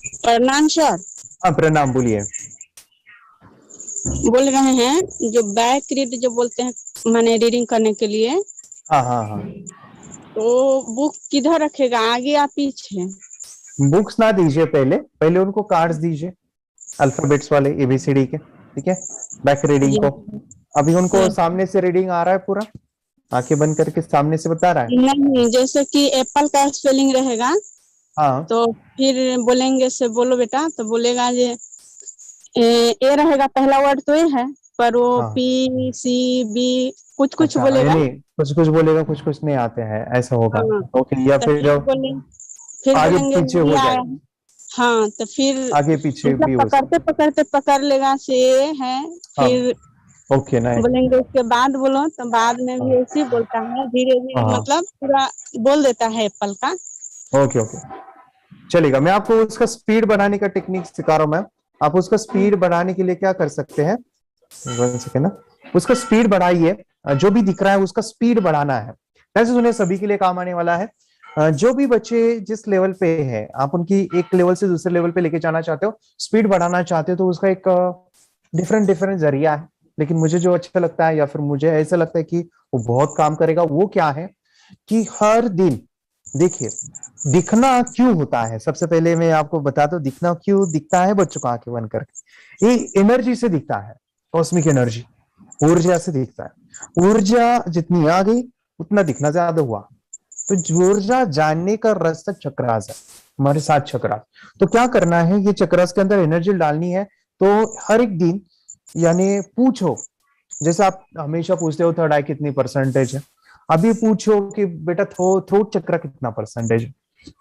प्रणाम सर। हाँ प्रणाम, बोलिए। बोल रहे हैं जो बैक रीड जो बोलते हैं माने रीडिंग करने के लिए, हाँ हाँ हाँ। तो बुक किधर रखेगा, आगे या पीछे? बुक्स ना दीजिए, पहले पहले उनको कार्ड्स दीजिए, अल्फाबेट्स वाले एबीसीडी के। ठीक है, बैक रीडिंग को। अभी उनको यस। सामने से रीडिंग आ रहा है पूरा, आंखें बंद करके सामने से बता रहा है। नहीं, जैसे कि एप्पल का स्पेलिंग रहेगा हाँ तो फिर बोलेंगे से बोलो बेटा, तो बोलेगा ये ए रहेगा, पहला वर्ड तो ए है, पर वो हाँ। पी सी बी कुछ कुछ अच्छा, बोलेगा। यानी कुछ कुछ बोलेगा, कुछ कुछ नहीं आते हैं, ऐसा होगा। हाँ, ओके, या तो फिर फिर आगे बोलेंगे पीछे नहीं हो आया जाएगा। है। हाँ, तो फिर आगे पीछे मतलब भी हो पकड़ते सकता पकड़ते पकड़ लेगा से ए है। है। फिर हाँ। Okay, nice. बोलेंगे उसके बाद बोलो, तो बाद में भी ऐसे ही बोलता है, धीरे धीरे हाँ। मतलब पूरा बोल देता है एप्पल का। ओके ओके, चलेगा। मैं आपको उसका स्पीड बढ़ाने का टेक्निक सिखा रहा हूँ मैम। आप उसका स्पीड बढ़ाने के लिए क्या कर सकते हैं, 1 सेकेंड ना। उसका स्पीड बढ़ाइए, जो भी दिख रहा है उसका स्पीड बढ़ाना है। वैसे सुने, सभी के लिए काम आने वाला है। जो भी बच्चे जिस लेवल पे है, आप उनकी एक लेवल से दूसरे लेवल पे लेके जाना चाहते हो, स्पीड बढ़ाना चाहते हो, तो उसका एक डिफरेंट डिफरेंट जरिया है। लेकिन मुझे जो अच्छा लगता है, या फिर मुझे ऐसा लगता है कि वो बहुत काम करेगा, वो क्या है कि हर दिन देखिए, दिखना क्यों होता है। सबसे पहले मैं आपको बता दूं, दिखना क्यों दिखता है बच्चों को आंखें बंद करके। ये एनर्जी से दिखता है, कॉस्मिक एनर्जी, ऊर्जा से दिखता है। ऊर्जा जितनी आ गई उतना दिखना ज्यादा हुआ। तो ऊर्जा जानने का रास्ता चक्रास है, हमारे 7 चक्रास। तो क्या करना है, ये चक्रास के अंदर एनर्जी डालनी है। तो हर एक दिन, यानी पूछो, जैसे आप हमेशा पूछते हो थर्ड आई कितनी परसेंटेज है, अभी पूछो कि बेटा थ्रोट चक्र कितना परसेंटेज है,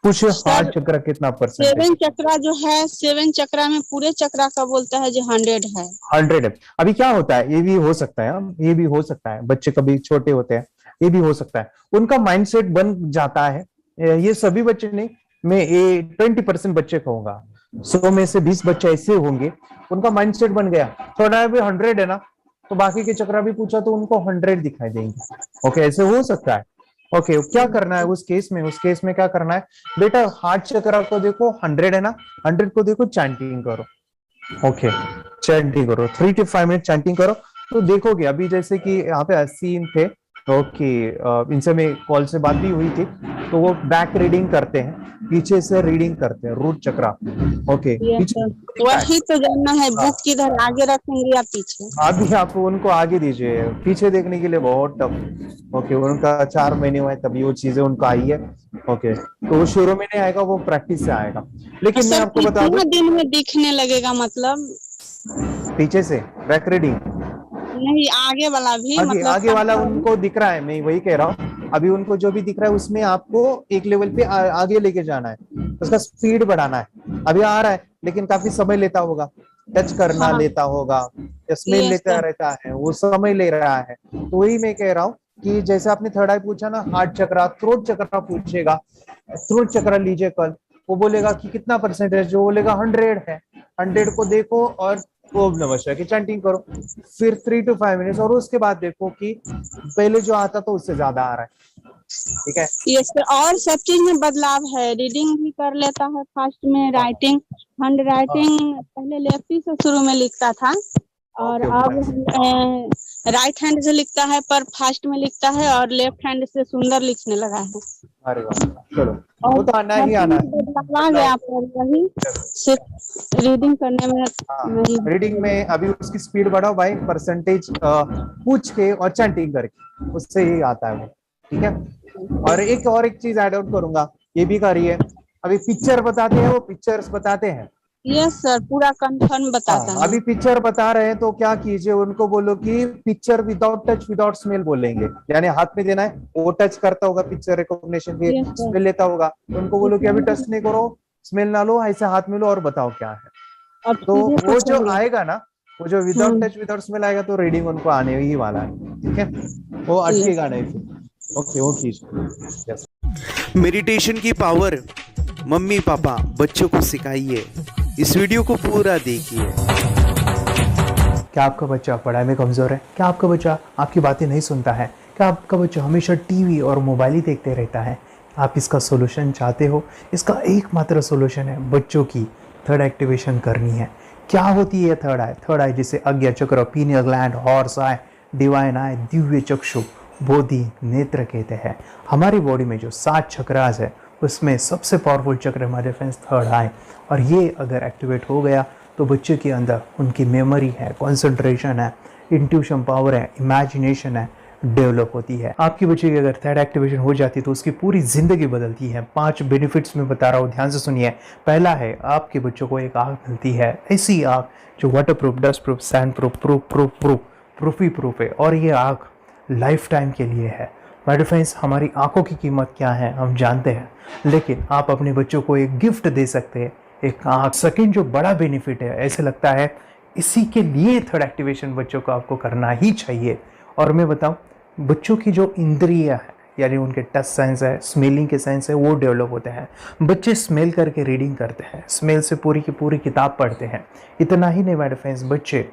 पूछो सर, हार्ट चक्र कितना परसेंटेज सेवन है। चक्रा जो है, सेवन चक्रा में पूरे चक्रा का बोलता है जो 100 है। 100 है। अभी क्या होता है, ये भी हो सकता है, ये भी हो सकता है, बच्चे कभी छोटे होते हैं, ये भी हो सकता है, उनका माइंडसेट बन जाता है। ये सभी बच्चे नहीं, मैं ये 20% बच्चे कहूंगा, 100 में से 20 बच्चे ऐसे होंगे, उनका माइंडसेट बन गया थोड़ा भी 100 है ना, तो बाकी के चक्र भी पूछा तो उनको 100 दिखाई देंगे। ओके, ऐसे हो सकता है। ओके, क्या करना है उस केस में, उस केस में क्या करना है, बेटा हार्ट चक्र को देखो 100 है ना, 100 को देखो, चैंटिंग करो। ओके, चैंटिंग करो, 3 to 5 मिनट चैंटिंग करो। तो देखोगे, अभी जैसे कि यहाँ पे 80 थे। ओके, इनसे मैं कॉल से बात भी हुई थी, तो वो बैक रीडिंग करते हैं, पीछे से रीडिंग करते हैं, रूट चक्रा। ओके, यस पीछे सर, दिखता है। वही तो जानना है, हाँ, बुक किधर आगे रखेंगे या पीछे? अभी आप उनको आगे दीजिए, पीछे देखने के लिए बहुत टफ। ओके, उनका 4 महीने हुए तभी वो चीजें उनको आई है। ओके, तो वो शुरू में नहीं आएगा, वो प्रैक्टिस से आएगा। और लेकिन मैं सर आपको बता दूं, कितना दिन में दिखने लगेगा मतलब? पीछे से बैक रीडिंग, नहीं, आगे वाला भी आगे मतलब आगे वाला पढ़ता भी। उनको दिख रहा है, मैं वही कह रहा हूँ। अभी उनको जो भी दिख रहा है उसमें आपको एक लेवल पे आगे लेके जाना है, उसका स्पीड बढ़ाना है। अभी आ रहा है लेकिन काफी समय लेता होगा, टच करना हाँ। लेता होगा, स्मेल यस लेता सर। रहता है, वो समय ले रहा है। तो वही मैं कह रहा हूँ कि जैसे आपने थर्ड आई पूछा ना, हार्ट चक्रा, थ्रोट चक्रा पूछेगा, थ्रोट चक्रा लीजिए कल, वो बोलेगा कि कितना परसेंटेज, जो बोलेगा 100 है, 100 को देखो और ओम नमः शिवाय की चैंटिंग करो, फिर 3 to 5 मिनट, और उसके बाद देखो कि पहले जो आता था उससे ज्यादा आ रहा है। ठीक है। यस सर, और सब चीज में बदलाव है, रीडिंग भी कर लेता है फास्ट में, हाँ राइटिंग, हैंड हाँ। राइटिंग पहले लेफ्टी से शुरू में लिखता था, और ओके ओके, अब नाइस। राइट हैंड से लिखता है, पर फास्ट में लिखता है, और लेफ्ट हैंड से सुंदर लिखने लगा है। अरे वाह, चलो, और वो तो आना हर ही चीज आना में है। बदलाव आ बदलाव गया, तो पर वही सिर्फ रीडिंग करने में हाँ, नहीं रीडिंग लगेगा। में अभी उसकी स्पीड बढ़ाओ भाई, परसेंटेज पूछ के और चैंटिंग करके, उससे ही आता है वो। ठीक है। और एक चीज ऐड आउट करूंगा, ये भी करिए। अभी पिक्चर बताते हैं, वो पिक्चर्स बताते हैं। यस सर, पूरा कंफर्म बताता हाँ, है। अभी पिक्चर बता रहे हैं तो क्या कीजिए, उनको बोलो कि picture without touch without smell बोलेंगे, यानी हाथ में देना है, वो टच करता होगा, पिक्चर रिकॉग्निशन के यस सर। स्मेल लेता होगा, तो उनको बोलो कि अभी टच नहीं करो, स्मेल ना लो, ऐसे हाथ में लो और बताओ क्या है। और तो सीधे वो जो पूछेंगे। आएगा ना, वो जो विदाउट टच विदाउट स्मेल आएगा, तो रीडिंग उनको आने ही वाला है। ठीक है, वो यस। अटकेगा नहीं फिर। ओके, वो कीजिए। यस। मेडिटेशन की पावर मम्मी पापा बच्चों को सिखाइए। इस वीडियो को पूरा देखिए। क्या आपका बच्चा पढ़ाई में कमज़ोर है? क्या आपका बच्चा आपकी बातें नहीं सुनता है? क्या आपका बच्चा हमेशा टीवी और मोबाइल ही देखते रहता है? आप इसका सोल्यूशन चाहते हो? इसका एकमात्र सोल्यूशन है बच्चों की थर्ड एक्टिवेशन करनी है। क्या होती है थर्ड आई? थर्ड आई जिसे Ajna chakra, pineal gland, horse eye, divine eye, दिव्य चक्षु, बोधि नेत्र कहते हैं। हमारी बॉडी में जो 7 चक्रास है उसमें सबसे पावरफुल चक्र हमारे फ्रेंड्स थर्ड आई, और ये अगर एक्टिवेट हो गया तो बच्चे के अंदर उनकी मेमोरी है, कंसंट्रेशन है, इंट्यूशन पावर है, इमेजिनेशन है, डेवलप होती है। आपकी बच्चे की अगर थर्ड एक्टिवेशन हो जाती है तो उसकी पूरी जिंदगी बदलती है। 5 बेनिफिट्स में बता रहा हूँ, ध्यान से सुनिए। पहला है, आपके बच्चों को एक आँख मिलती है, ऐसी आँख जो waterproof, dustproof, sandproof, proof ही प्रूफ है, और ये आँख लाइफ टाइम के लिए है। माय डियर फ्रेंड्स, हमारी आंखों की कीमत क्या है हम जानते हैं, लेकिन आप अपने बच्चों को एक गिफ्ट दे सकते हैं, एक आँख। सेकंड जो बड़ा बेनिफिट है, ऐसे लगता है इसी के लिए थर्ड एक्टिवेशन बच्चों को आपको करना ही चाहिए। और मैं बताऊं, बच्चों की जो इंद्रियां है, यानी उनके टच सेंस है, स्मेलिंग के सेंस है, वो डेवलप होते हैं। बच्चे स्मेल करके रीडिंग करते हैं, स्मेल से पूरी की पूरी किताब पढ़ते हैं। इतना ही नहीं माय डियर फ्रेंड्स, बच्चे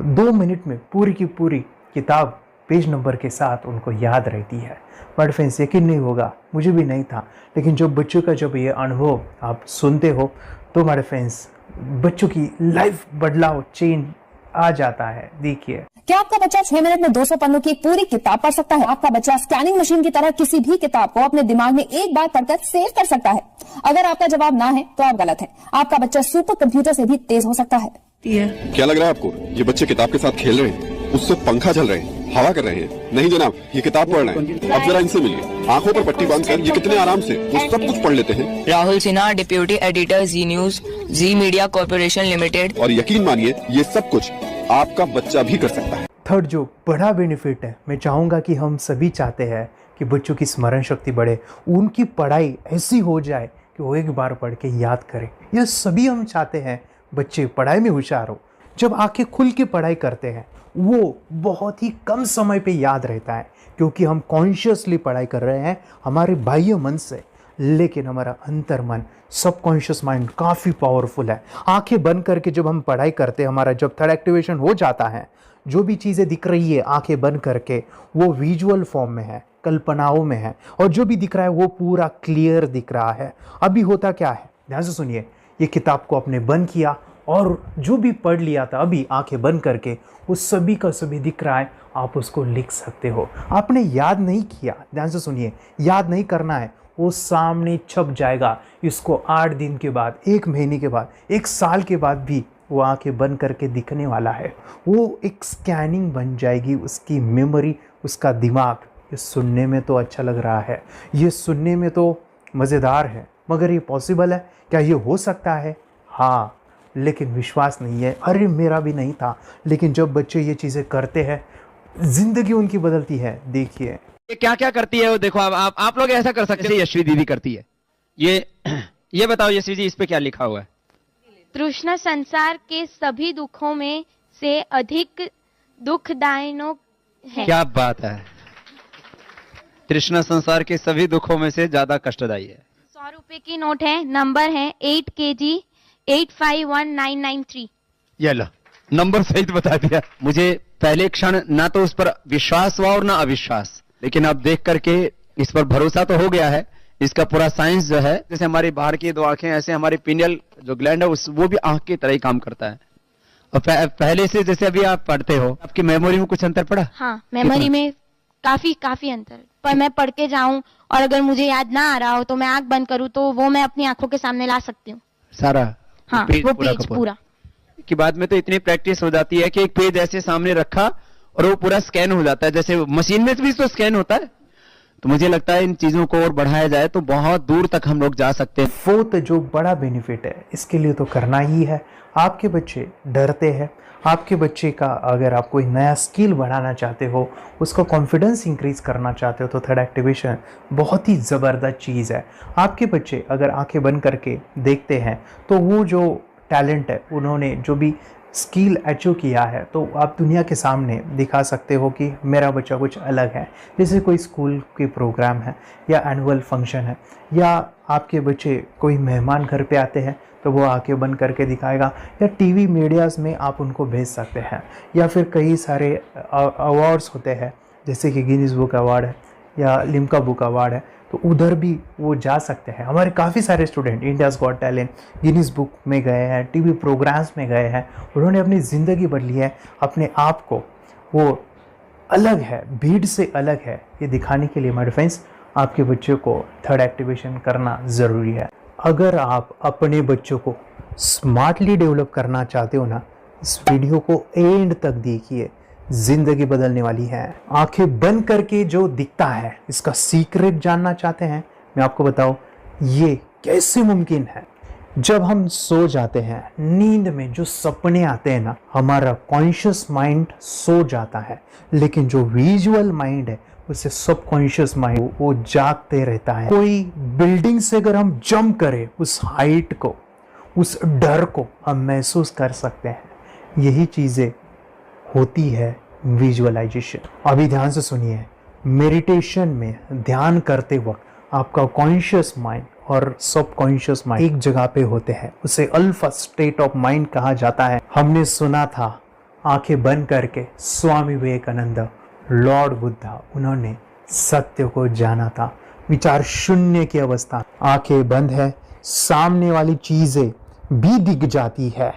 2 मिनट में पूरी की पूरी किताब पेज नंबर के साथ उनको याद रहती है। बट फ्रेंड्स, यकीन नहीं होगा, मुझे भी नहीं था, लेकिन जो बच्चों का जब ये अनुभव आप सुनते हो तो हमारे फ्रेंड्स बच्चों की लाइफ बदलाव, चेंज आ जाता है। देखिए, क्या आपका बच्चा 6 मिनट में 200 पन्नों की एक पूरी किताब पढ़ सकता है? आपका बच्चा स्कैनिंग मशीन की तरह किसी भी किताब को अपने दिमाग में एक बार पढ़कर सेव कर सकता है? अगर आपका जवाब ना है तो आप गलत हैं। आपका बच्चा सुपर कंप्यूटर से भी तेज हो सकता है। क्या लग रहा है आपको? ये बच्चे किताब के साथ खेल रहे हैं, उससे पंखा चल रहे हैं, हवा कर रहे हैं? नहीं जनाब, ये किताब पढ़ रहे हैं। अब जरा इनसे मिलिए, आंखों पर पट्टी बांधकर ये कितने आराम से वो सब कुछ पढ़ लेते हैं। राहुल सिन्हा, डिप्यूटी एडिटर, जी न्यूज, जी मीडिया कॉर्पोरेशन लिमिटेड। और यकीन मानिए, ये सब कुछ आपका बच्चा भी कर सकता है। थर्ड जो बड़ा बेनिफिट है, मैं चाहूँगा कि हम सभी चाहते हैं कि बच्चों की स्मरण शक्ति बढ़े, उनकी पढ़ाई ऐसी हो जाए कि वो एक बार पढ़ के याद करें। यह सभी हम चाहते हैं, बच्चे पढ़ाई में होशियार हो। जब आंखें खुल के पढ़ाई करते हैं वो बहुत ही कम समय पे याद रहता है, क्योंकि हम कॉन्शियसली पढ़ाई कर रहे हैं हमारे बाह्य मन से, लेकिन हमारा अंतर मन, सबकॉन्शियस माइंड काफ़ी पावरफुल है। आंखें बंद करके जब हम पढ़ाई करते हैं, हमारा जब थर्ड एक्टिवेशन हो जाता है, जो भी चीज़ें दिख रही है आंखें बंद करके, वो विजुअल फॉर्म में है, कल्पनाओं में है, और जो भी दिख रहा है वो पूरा क्लियर दिख रहा है। अभी होता क्या है, ध्यान से सुनिए। ये किताब को आपने बंद किया और जो भी पढ़ लिया था अभी आंखें बंद करके, वो सभी का सभी दिख रहा है, आप उसको लिख सकते हो। आपने याद नहीं किया, ध्यान से सुनिए, याद नहीं करना है, वो सामने छप जाएगा। इसको 8 दिन के बाद, 1 महीने के बाद, 1 साल के बाद भी वो आंखें बंद करके दिखने वाला है। वो एक स्कैनिंग बन जाएगी, उसकी मेमोरी, उसका दिमाग। ये सुनने में तो अच्छा लग रहा है, ये सुनने में तो मज़ेदार है, मगर ये पॉसिबल है क्या? ये हो सकता है, हाँ, लेकिन विश्वास नहीं है। अरे मेरा भी नहीं था, लेकिन जब बच्चे ये चीज़ें करते हैं, जिंदगी उनकी बदलती है। देखिए ये क्या क्या करती है वो देखो। आप लोग ऐसा कर सकते हैं, यशवी दीदी करती है। ये बताओ यशवी जी, इस पे क्या लिखा हुआ है? तृष्णा संसार के सभी दुखों में से अधिक दुखदायक है। क्या बात है, तृष्णा संसार के सभी दुखों में से ज्यादा कष्टदायी है। 100 रुपए की नोट है, नंबर है 8 kg 851993। ये लो, नंबर सहित बता दिया। मुझे पहले क्षण ना तो उस पर विश्वास हुआ और ना अविश्वास, लेकिन अब देख करके इस पर भरोसा तो हो गया है। इसका पूरा साइंस जो है, जैसे हमारी बाहर की 2 आंखें, ऐसे हमारी पिनियल जो ग्लैंड है वो भी आंख की तरह ही काम करता है। और पहले से जैसे अभी आप पढ़ते हो, आपकी मेमोरी में कुछ अंतर पड़ा? हाँ, मेमोरी में काफी अंतर। पर मैं पढ़ के जाऊं और अगर मुझे याद ना आ रहा हो तो मैं आंख बंद करूं तो वो मैं अपनी आंखों के सामने ला सकती हूँ सारा। हाँ, वो पेज पूरा कि बाद में तो इतनी प्रैक्टिस हो जाती है कि एक पेज ऐसे सामने रखा और वो पूरा स्कैन हो जाता है, जैसे मशीन में भी तो स्कैन होता है। तो मुझे लगता है इन चीजों को और बढ़ाया जाए तो बहुत दूर तक हम लोग जा सकते हैं। फोर्थ जो बड़ा बेनिफिट है, इसके लिए तो करना ही है। आपके बच्चे डरते हैं, आपके बच्चे का अगर आप कोई नया स्किल बढ़ाना चाहते हो, उसका कॉन्फिडेंस इंक्रीज करना चाहते हो, तो थर्ड एक्टिवेशन बहुत ही ज़बरदस्त चीज़ है। आपके बच्चे अगर आंखें बंद करके देखते हैं तो वो जो टैलेंट है, उन्होंने जो भी स्किल अचीव किया है, तो आप दुनिया के सामने दिखा सकते हो कि मेरा बच्चा कुछ अलग है। जैसे कोई स्कूल के प्रोग्राम है या एनुअल फंक्शन है, या आपके बच्चे कोई मेहमान घर पे आते हैं तो वो आंखें बंद करके दिखाएगा, या टीवी मीडियाज़ में आप उनको भेज सकते हैं, या फिर कई सारे अवार्ड्स होते हैं जैसे कि गिनीज बुक अवार्ड है या लिम्का बुक अवार्ड है, तो उधर भी वो जा सकते हैं। हमारे काफ़ी सारे student India's got talent, Guinness book में गए हैं, टीवी प्रोग्राम्स में गए हैं, उन्होंने अपनी ज़िंदगी बदली है, अपने आप को वो अलग है, भीड़ से अलग है, ये दिखाने के लिए मेरे फ्रेंड्स आपके बच्चों को थर्ड एक्टिवेशन करना ज़रूरी है। अगर आप अपने बच्चों को स्मार्टली डेवलप करना चाहते हो ना, इस वीडियो को एंड तक देखिए, जिंदगी बदलने वाली है। आंखें बंद करके जो दिखता है, इसका सीक्रेट जानना चाहते हैं, मैं आपको बताऊं ये कैसे मुमकिन है। जब हम सो जाते हैं, नींद में जो सपने आते हैं ना, हमारा कॉन्शियस माइंड सो जाता है, लेकिन जो विजुअल माइंड है उससे सबकॉन्शियस माइंड वो जागते रहता है। कोई बिल्डिंग से अगर हम जंप करें, उस हाइट को, उस डर को हम महसूस कर सकते हैं। यही चीज़ें होती है विजुअलाइजेशन। अभी ध्यान से सुनिए, मेडिटेशन में ध्यान करते वक्त आपका कॉन्शियस माइंड और सबकॉन्शियस माइंड एक जगह पे होते हैं, उसे अल्फा स्टेट ऑफ माइंड कहा जाता है। हमने सुना था आंखें बंद करके स्वामी विवेकानंद, लॉर्ड बुद्धा, उन्होंने सत्य को जाना था। विचार शून्य की अवस्था, आंखें बंद है, सामने वाली चीजें भी दिख जाती है।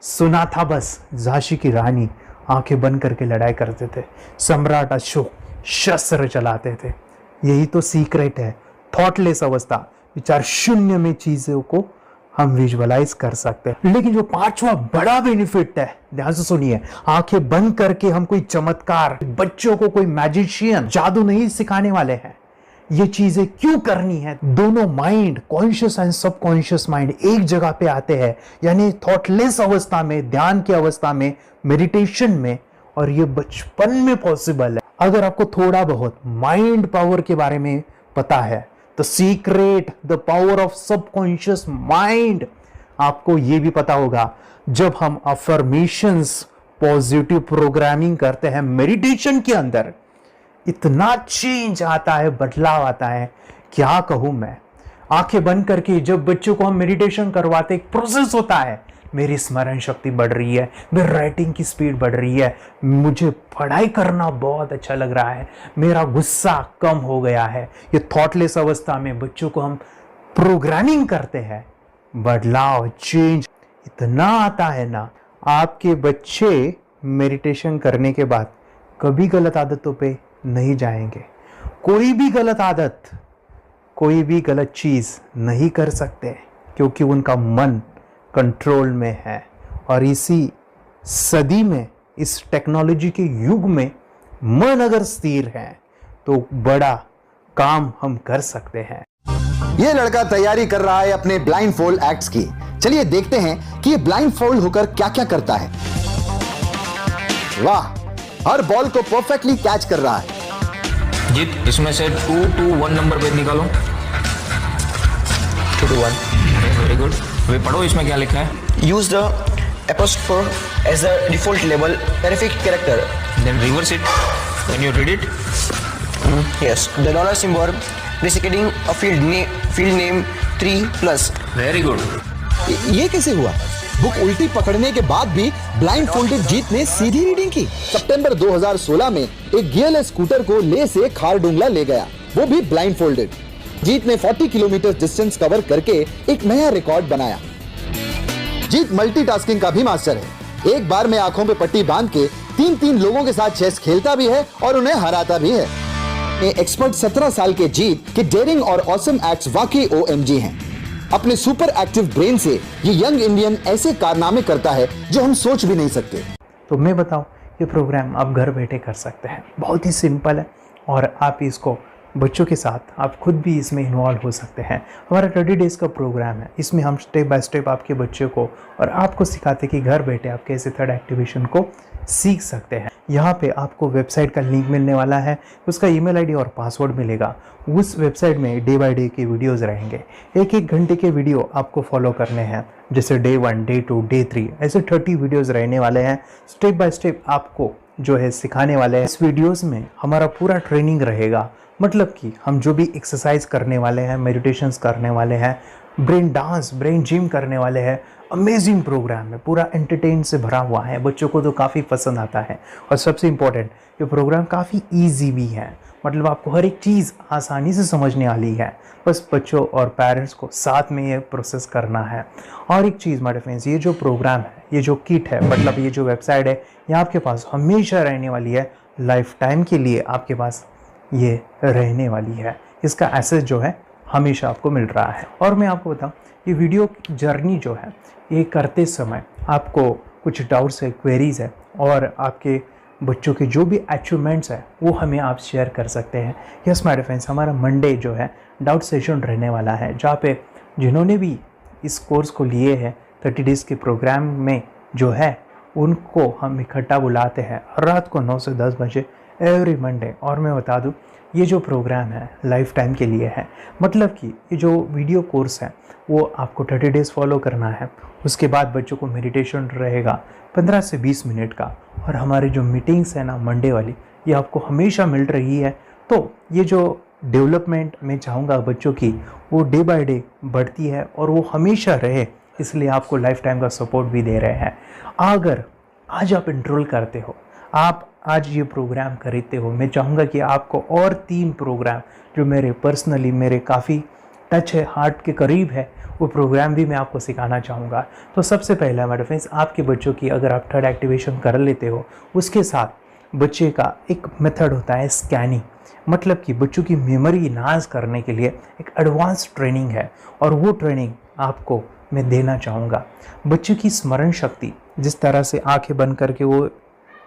सुना था बस, झांसी की रानी आंखें बंद करके लड़ाई करते थे, सम्राट अशोक शस्त्र चलाते थे। यही तो सीक्रेट है, थॉटलेस अवस्था, विचार शून्य में चीजों को हम विजुअलाइज कर सकते हैं। लेकिन जो पांचवा बड़ा बेनिफिट है, ध्यान से सुनिए, आंखें बंद करके हम कोई चमत्कार, बच्चों को कोई मैजिशियन जादू नहीं सिखाने वाले हैं। ये चीजें क्यों करनी है? दोनों mind, conscious and subconscious mind एक जगह पे आते हैं, यानी थॉटलेस अवस्था में, ध्यान की अवस्था में, मेडिटेशन में, और ये बचपन में पॉसिबल है। अगर आपको थोड़ा बहुत माइंड पावर के बारे में पता है, the secret, the power of subconscious mind, आपको ये भी पता होगा जब हम अफर्मेशंस, पॉजिटिव प्रोग्रामिंग करते हैं मेडिटेशन के अंदर, इतना चेंज आता है, बदलाव आता है, क्या कहूं मैं। आंखें बंद करके जब बच्चों को हम मेडिटेशन करवाते, एक प्रोसेस होता है, मेरी स्मरण शक्ति बढ़ रही है, मेरी राइटिंग की स्पीड बढ़ रही है, मुझे पढ़ाई करना बहुत अच्छा लग रहा है, मेरा गुस्सा कम हो गया है। ये थॉटलेस अवस्था में बच्चों को हम प्रोग्रामिंग करते हैं, बदलाव, चेंज इतना आता है ना। आपके बच्चे मेडिटेशन करने के बाद कभी गलत आदतों पे नहीं जाएंगे। कोई भी गलत आदत, कोई भी गलत चीज नहीं कर सकते, क्योंकि उनका मन कंट्रोल में है। और इसी सदी में, इस टेक्नोलॉजी के युग में, मन अगर स्थिर है तो बड़ा काम हम कर सकते हैं। ये लड़का तैयारी कर रहा है अपने ब्लाइंड फोल्ड एक्ट्स की। चलिए देखते हैं कि ये ब्लाइंड फोल्ड होकर क्या क्या करता है। वाह, हर बॉल को परफेक्टली कैच कर रहा है। जीत, इसमें से 2 to 1 नंबर पे निकालो। 2 to 1, वेरी गुड। वे पढ़ो, इसमें क्या लिखा है? Use the apostrophe as a default label verified character. Then reverse it when you read it. Yes, the dollar symbol indicating a field name 3+. Very good. ये कैसे हुआ? बुक उल्टी पकड़ने के बाद भी ब्लाइंड फोल्डेड जीत ने सीधी रीडिंग की। सितंबर 2016 में एक गियरलेस स्कूटर को ले से खारडुंगला ले गया, वो भी ब्लाइंड फोल्डेड। जीत ने 40 किलोमीटर डिस्टेंस कवर करके एक नया रिकॉर्ड बनाया। जीत मल्टीटास्किंग का भी मास्टर है। एक बार में आंखों पे पट्टी बांध के 3-3 लोगों के साथ चेस खेलता भी है और उन्हें हराता भी है। एक्सपर्ट 17 साल के जीत के डेयरिंग और ऑसम एक्ट्स वाकई OMG हैं। अपने सुपर एक्टिव ब्रेन से ये यंग इंडियन ऐसे कारनामे करता है जो हम सोच भी नहीं सकते। तो मैं बताऊं, ये प्रोग्राम आप घर बैठे कर सकते हैं, बहुत ही सिंपल है, और आप इसको बच्चों के साथ आप खुद भी इसमें इन्वॉल्व हो सकते हैं। हमारा 30 डेज़ का प्रोग्राम है, इसमें हम स्टेप बाय स्टेप आपके बच्चे को और आपको सिखाते कि घर बैठे आप कैसे थर्ड एक्टिवेशन को सीख सकते हैं। यहाँ पे आपको वेबसाइट का लिंक मिलने वाला है, उसका ईमेल आईडी और पासवर्ड मिलेगा। उस वेबसाइट में डे बाय डे के वीडियोस रहेंगे, 1-1 घंटे के वीडियो आपको फॉलो करने हैं, जैसे डे 1, डे 2, डे 3, ऐसे 30 वीडियोस रहने वाले हैं। स्टेप बाय स्टेप आपको जो है सिखाने वाले हैं। इस वीडियोस में हमारा पूरा ट्रेनिंग रहेगा, मतलब कि हम जो भी एक्सरसाइज करने वाले हैं, मेडिटेशंस करने वाले हैं, ब्रेन डांस, ब्रेन जिम करने वाले हैं, अमेजिंग प्रोग्राम है, पूरा एंटरटेन से भरा हुआ है, बच्चों को तो काफ़ी पसंद आता है। और सबसे इम्पोर्टेंट, ये प्रोग्राम काफ़ी ईजी भी है, मतलब आपको हर एक चीज़ आसानी से समझने वाली है, बस बच्चों और पेरेंट्स को साथ में ये प्रोसेस करना है। और एक चीज़ माय फ्रेंड्स, ये जो प्रोग्राम है, ये जो किट है, मतलब ये जो वेबसाइट है, ये आपके पास हमेशा रहने वाली है, लाइफ टाइम के लिए आपके पास ये रहने वाली है। इसका एक्सेस जो है हमेशा आपको मिल रहा है। और मैं आपको बताऊं, ये वीडियो जर्नी जो है, ये करते समय आपको कुछ डाउट्स है, क्वेरीज है, और आपके बच्चों के जो भी अचीवमेंट्स है वो हमें आप शेयर कर सकते हैं। यस माय फ्रेंड्स, हमारा मंडे जो है डाउट सेशन रहने वाला है, जहाँ पे जिन्होंने भी इस कोर्स को लिए हैं 30 डेज़ के प्रोग्राम में जो है, उनको हम इकट्ठा बुलाते हैं रात को 9 से 10 बजे एवरी मंडे। और मैं बता दूं, ये जो प्रोग्राम है लाइफ टाइम के लिए है, मतलब कि ये जो वीडियो कोर्स है वो आपको 30 डेज़ फॉलो करना है। उसके बाद बच्चों को मेडिटेशन रहेगा 15 से 20 मिनट का, और हमारी जो मीटिंग्स है ना मंडे वाली, ये आपको हमेशा मिल रही है। तो ये जो डेवलपमेंट मैं चाहूँगा बच्चों की, वो डे बाय डे बढ़ती है और वो हमेशा रहे, इसलिए आपको लाइफ टाइम का सपोर्ट भी दे रहे हैं। अगर आज आप एनरोल करते हो, आप आज ये प्रोग्राम खरीदते हो, मैं चाहूँगा कि आपको और 3 प्रोग्राम जो मेरे पर्सनली मेरे काफ़ी टच है, हार्ट के करीब है, वो प्रोग्राम भी मैं आपको सिखाना चाहूँगा। तो सबसे पहला मेरे फ्रेंड्स, आपके बच्चों की अगर आप थर्ड एक्टिवेशन कर लेते हो, उसके साथ बच्चे का एक मेथड होता है स्कैनिंग, मतलब कि बच्चों की मेमोरी इन्हांस करने के लिए एक एडवांस ट्रेनिंग है, और वो ट्रेनिंग आपको मैं देना चाहूँगा। बच्चों की स्मरण शक्ति, जिस तरह से आंखें बंद करके वो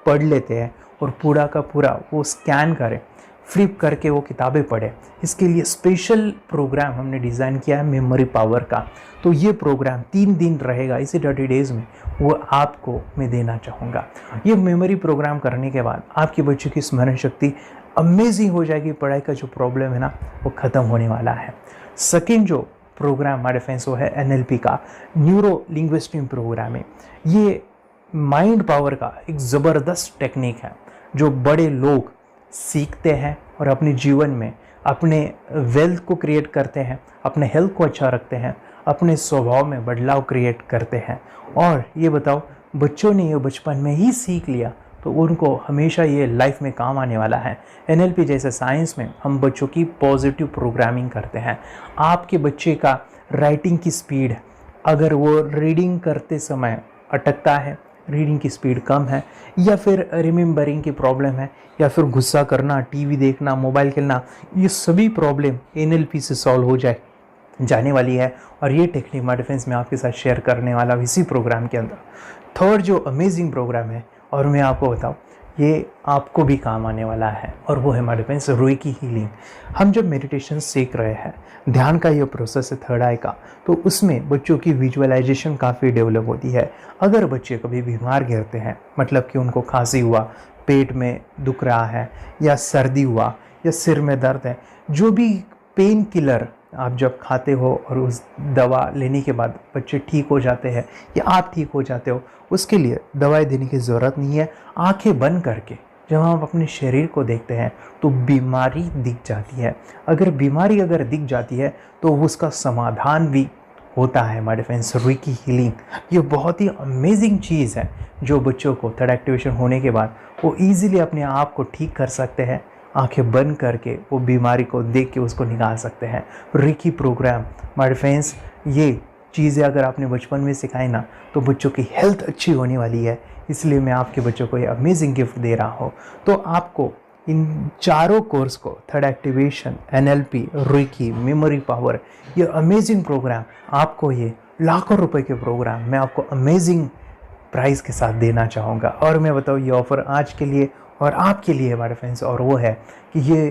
पढ़ लेते हैं और पूरा का पूरा वो स्कैन करें, फ्लिप करके वो किताबें पढ़े, इसके लिए स्पेशल प्रोग्राम हमने डिज़ाइन किया है मेमोरी पावर का। तो ये प्रोग्राम 3 दिन रहेगा, इसी 30 डेज़ में वो आपको मैं देना चाहूँगा। ये मेमोरी प्रोग्राम करने के बाद आपके बच्चों की स्मरण शक्ति अमेजिंग हो जाएगी, पढ़ाई का जो प्रॉब्लम है ना वो ख़त्म होने वाला है। सेकेंड जो प्रोग्राम हमारे फ्रेंड्स वो है NLP का, न्यूरो लिंग्विस्टिक प्रोग्राम है। ये माइंड पावर का एक ज़बरदस्त टेक्निक है, जो बड़े लोग सीखते हैं और अपने जीवन में अपने वेल्थ को क्रिएट करते हैं, अपने हेल्थ को अच्छा रखते हैं, अपने स्वभाव में बदलाव क्रिएट करते हैं। और ये बताओ, बच्चों ने ये बचपन में ही सीख लिया तो उनको हमेशा ये लाइफ में काम आने वाला है। NLP जैसे साइंस में हम बच्चों की पॉजिटिव प्रोग्रामिंग करते हैं। आपके बच्चे का राइटिंग की स्पीड, अगर वो रीडिंग करते समय अटकता है, रीडिंग की स्पीड कम है, या फिर रिमेंबरिंग की प्रॉब्लम है, या फिर गुस्सा करना, टीवी देखना, मोबाइल खेलना, ये सभी प्रॉब्लम NLP से सॉल्व हो जाने वाली है। और ये टेक्निक माय फ्रेंड्स मैं आपके साथ शेयर करने वाला हूं इसी प्रोग्राम के अंदर। थर्ड जो अमेजिंग प्रोग्राम है, और मैं आपको बताऊं, ये आपको भी काम आने वाला है, और वो है माय फ्रेंड्स रुइकी हीलिंग। हम जब मेडिटेशन सीख रहे हैं, ध्यान का ये प्रोसेस है थर्ड आई का, तो उसमें बच्चों की विजुअलाइजेशन काफ़ी डेवलप होती है। अगर बच्चे कभी बीमार गिरते हैं, मतलब कि उनको खांसी हुआ, पेट में दुख रहा है, या सर्दी हुआ, या सिर में दर्द है, जो भी पेन किलर आप जब खाते हो और उस दवा लेने के बाद बच्चे ठीक हो जाते हैं या आप ठीक हो जाते हो, उसके लिए दवाई देने की ज़रूरत नहीं है। आंखें बंद करके जब हम अपने शरीर को देखते हैं तो बीमारी दिख जाती है। अगर बीमारी दिख जाती है तो उसका समाधान भी होता है। हमारे फ्रेंड्स, रुइकी हीलिंग ये बहुत ही अमेजिंग चीज़ है, जो बच्चों को थर्ड एक्टिवेशन होने के बाद वो ईजिली अपने आप को ठीक कर सकते हैं। आंखें बंद करके वो बीमारी को देख के उसको निकाल सकते हैं। रुइकी प्रोग्राम माय फ्रेंड्स, ये चीज़ें अगर आपने बचपन में सिखाई ना, तो बच्चों की हेल्थ अच्छी होने वाली है। इसलिए मैं आपके बच्चों को ये अमेजिंग गिफ्ट दे रहा हूँ। तो आपको इन चारों कोर्स को, third activation, NLP, Roorkee, memory power, ये अमेजिंग प्रोग्राम, आपको ये लाखों रुपए के प्रोग्राम मैं आपको अमेजिंग प्राइस के साथ देना चाहूँगा। और मैं बताऊँ, ये ऑफ़र आज के लिए और आपके लिए हमारे फ्रेंड्स, और वो है कि ये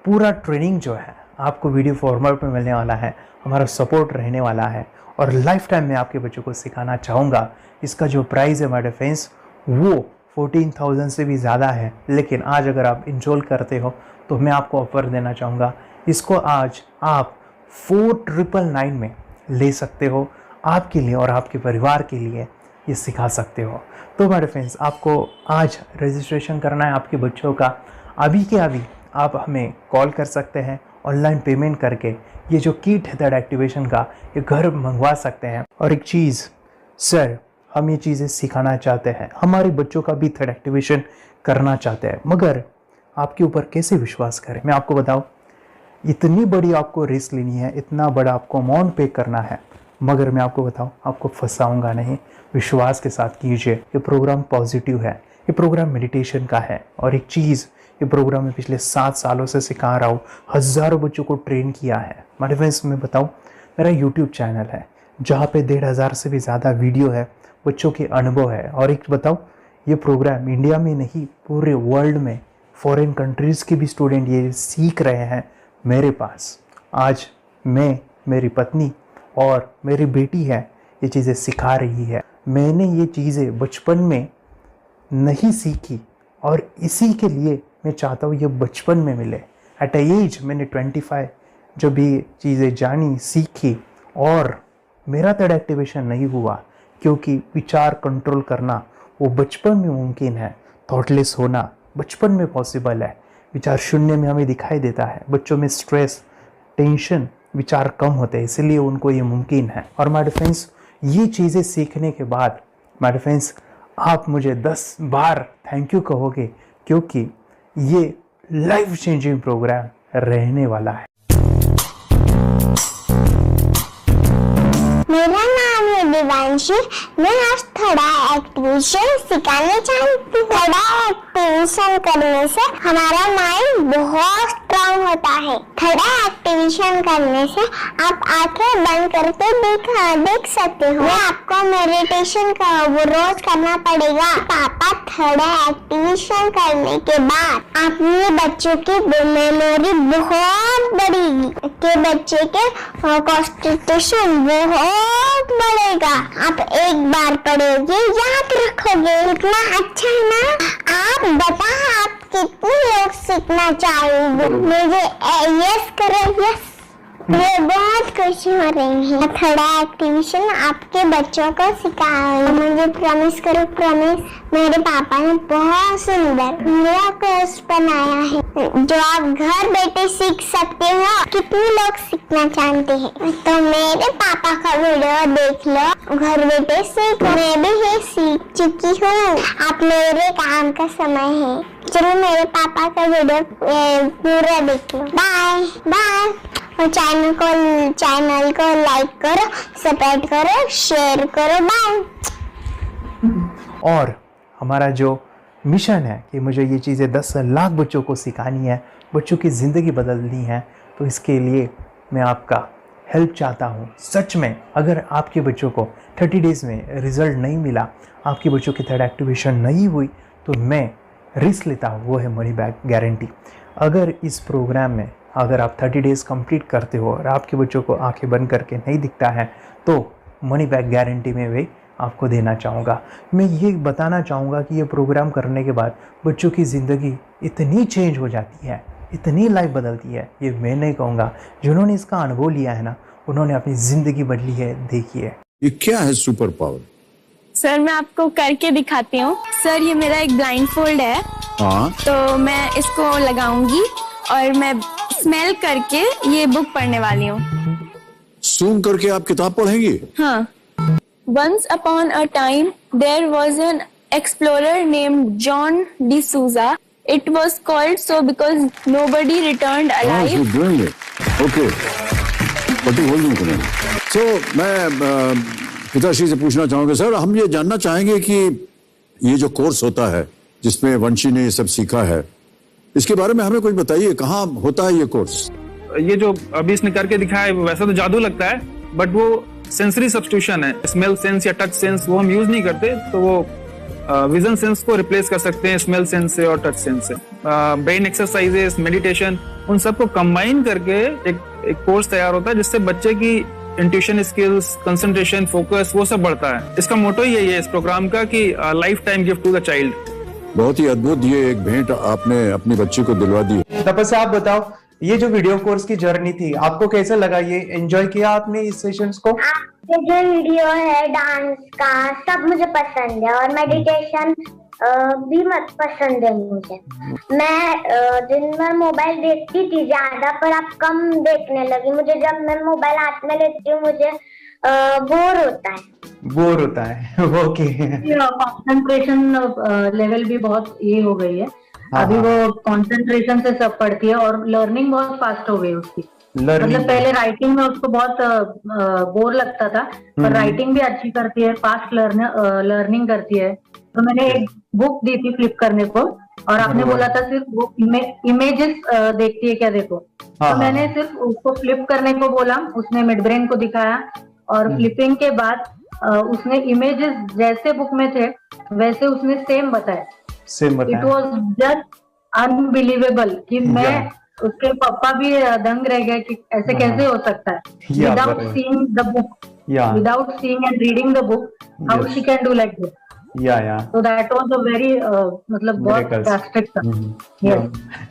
पूरा ट्रेनिंग जो है आपको वीडियो फॉर्मेट में मिलने वाला है, हमारा सपोर्ट रहने वाला है, और लाइफ टाइम में आपके बच्चों को सिखाना चाहूँगा। इसका जो प्राइस है हमारे फ्रेंड्स, वो 14,000 से भी ज़्यादा है, लेकिन आज अगर आप इनरोल करते हो तो मैं आपको ऑफ़र देना चाहूँगा। इसको आज आप 4,999 में ले सकते हो, आपके लिए और आपके परिवार के लिए ये सिखा सकते हो। तो हमारे फ्रेंड्स, आपको आज रजिस्ट्रेशन करना है आपके बच्चों का। अभी के अभी आप हमें कॉल कर सकते हैं, ऑनलाइन पेमेंट करके ये जो किट है थर्ड एक्टिवेशन का, ये घर मंगवा सकते हैं। और एक चीज़ सर हम ये चीज़ें सिखाना चाहते हैं, हमारे बच्चों का भी थर्ड एक्टिवेशन करना चाहते हैं, मगर आपके ऊपर कैसे विश्वास करें? मैं आपको बताऊं, इतनी बड़ी आपको रिस्क लेनी है, इतना बड़ा आपको अमाउंट पे करना है, मगर मैं आपको बताऊं आपको फंसाऊंगा नहीं। विश्वास के साथ कीजिए। ये प्रोग्राम पॉजिटिव है, ये प्रोग्राम मेडिटेशन का है। और एक चीज़, ये प्रोग्राम में पिछले 7 सालों से सिखा रहा हूँ, हज़ारों बच्चों को ट्रेन किया है। मेरे फ्रेंड्स मैं बताऊँ, मेरा यूट्यूब चैनल है जहाँ पे 1500 से भी ज़्यादा वीडियो है, बच्चों के अनुभव है। और एक बताऊँ, ये प्रोग्राम इंडिया में नहीं पूरे वर्ल्ड में फॉरेन कंट्रीज़ के भी स्टूडेंट ये सीख रहे हैं मेरे पास। आज मैं, मेरी पत्नी और मेरी बेटी है ये चीज़ें सिखा रही है। मैंने ये चीज़ें बचपन में नहीं सीखी और इसी के लिए मैं चाहता हूँ ये बचपन में मिले। एट एज मैंने 25 जब ये चीज़ें जानी, सीखी, और मेरा थर्ड एक्टिवेशन नहीं हुआ क्योंकि विचार कंट्रोल करना वो बचपन में मुमकिन है। थॉटलेस होना बचपन में पॉसिबल है। विचार शून्य में हमें दिखाई देता है। बच्चों में स्ट्रेस, टेंशन, विचार कम होते हैं, इसलिए उनको ये मुमकिन है। और माय फ्रेंड्स, ये चीज़ें सीखने के बाद माय फ्रेंड्स आप मुझे 10 बार थैंक यू कहोगे, क्योंकि ये लाइफ चेंजिंग प्रोग्राम रहने वाला है। मेरा नाम है दिवांशी। मैं आज थोड़ा एक्टिवेशन सिखाने चाहती हूँ। थोड़ा एक्टिवेशन करने से हमारा माइंड बहुत स्ट्रांग होता है। थोड़ा एक्टिवेशन करने से आप आंखें बंद करके देख सकते हो। मैं आपको मेडिटेशन का वो रोज करना पड़ेगा। पापा थोड़ा एक्टिवेशन करने के बाद अपने बच्चों की मेमोरी बहुत बढ़ेगी, के बच्चे के कॉन्सेंट्रेशन बहुत बढ़ेगा। आप एक बार पढ़ोगे याद रखोगे, इतना अच्छा है ना। आप बताओ आप कितने लोग सीखना चाहोगे? मुझे यस करो, यस। मैं बहुत खुश हो रही हूँ। थोड़ा एक्टिवेशन आपके बच्चों को सिखाओ। मुझे प्रॉमिस करो, प्रॉमिस। मेरे पापा ने बहुत सुंदर मेरा कोर्स बनाया है जो आप घर बैठे सीख सकते हो। कितने लोग सीखना चाहते हैं तो मेरे पापा का वीडियो देख लो, घर बैठे सीख। मैं भी ये सीख चुकी हूँ। आप मेरे काम का समय है। चलो मेरे पापा का वीडियो पूरा देख लो। Bye bye. और चैनल को लाइक करो, सब्सक्राइब करो, शेयर करो। बाय। और हमारा जो मिशन है कि मुझे ये चीज़ें 10 लाख बच्चों को सिखानी है, बच्चों की ज़िंदगी बदलनी है, तो इसके लिए मैं आपका हेल्प चाहता हूँ। सच में अगर आपके बच्चों को 30 डेज़ में रिज़ल्ट नहीं मिला, आपके बच्चों की थर्ड एक्टिवेशन नहीं हुई, तो मैं रिस्क लेता हूँ, वो है मनी बैक गारंटी। अगर इस प्रोग्राम में अगर आप 30 डेज़ कंप्लीट करते हो और आपके बच्चों को आंखें बंद करके नहीं दिखता है, तो मनी बैक गारंटी में भी आपको देना चाहूँगा। मैं ये बताना चाहूँगा कि ये प्रोग्राम करने के बाद बच्चों की ज़िंदगी इतनी चेंज हो जाती है, इतनी लाइफ बदलती है, ये मैं नहीं कहूँगा। जिन्होंने इसका अनुभव लिया है ना, उन्होंने अपनी ज़िंदगी बदली है। देखिए ये क्या है सुपर पावर? सर मैं आपको करके दिखाती हूँ। सर ये मेरा एक ब्लाइंड फोल्ड है। हाँ, तो मैं इसको लगाऊंगी और मैं स्मेल करके ये बुक पढ़ने वाली हूँ। सूंघ करके आप किताब पढ़ेंगी? हाँ। Once upon a time, there was an explorer named John D'Souza. It was called so because nobody returned alive. He's doing it. Okay. But you hold on. So मैं पिताश्री से पूछना चाहूँगा, सर हम ये जानना चाहेंगे कि ये जो कोर्स होता है जिसमें वंशी ने ये सब सीखा है, इसके बारे में हमें कुछ बताइए। कहाँ होता है ये कोर्स? ये जो अभी इसने करके दिखाया है वैसा तो जादू लगता है, बट वो सेंसरी सब्स्टिट्यूशन है। स्मेल सेंस या टच सेंस वो हम यूज नहीं करते, तो वो विजन सेंस को रिप्लेस कर सकते हैं स्मेल सेंस से और टच सेंस से। ब्रेन एक्सरसाइजेस, मेडिटेशन, उन सबको कंबाइन करके एक कोर्स तैयार होता है जिससे बच्चे की इंट्यूशन स्किल्स, कंसंट्रेशन, फोकस वो सब बढ़ता है। इसका मोटो ही है इस प्रोग्राम का कि lifetime gift to the child. बहुत ही अद्भुत ये एक भेंट आपने अपनी बच्ची को दिलवा दी। तपस्या आप बताओ, ये जो वीडियो कोर्स की जर्नी थी आपको कैसा लगा? ये एंजॉय किया आपने इस सेशंस को? ये जो वीडियो है डांस का सब मुझे पसंद है और मेडिटेशन भी मत पसंद है मुझे। मैं दिन भर मोबाइल देखती थी ज्यादा, पर अब कम देखने लगी। मुझे जब मैं मोबाइल हाथ में लेती हूँ मुझे बोर होता है। बोर होता है। ओके। कंसंट्रेशन लेवल भी बहुत ये हो गई है। अभी वो कंसंट्रेशन से सब पढ़ती है और लर्निंग बहुत फास्ट हो गई उसकी। मतलब पहले राइटिंग में उसको बहुत बोर लगता था, पर राइटिंग भी अच्छी करती है, फास्ट लर्निंग करती है। तो मैंने एक बुक दी थी फ्लिप करने को, और आपने बोला था सिर्फ वो इमेजेस देखती है क्या, देखो। तो मैंने सिर्फ उसको फ्लिप करने को बोला, उसने मिड ब्रेन को दिखाया, और फ्लिपिंग के बाद उसने इमेजेस जैसे बुक में थे वैसे उसने सेम बताया। इट वॉज जस्ट अनबिलीवेबल कि मैं उसके पापा भी दंग रह गए कि ऐसे कैसे हो सकता है। Without seeing the book, without seeing and reading the book, how she can do like this. So that was a very मतलब बहुत ड्रास्टिक था।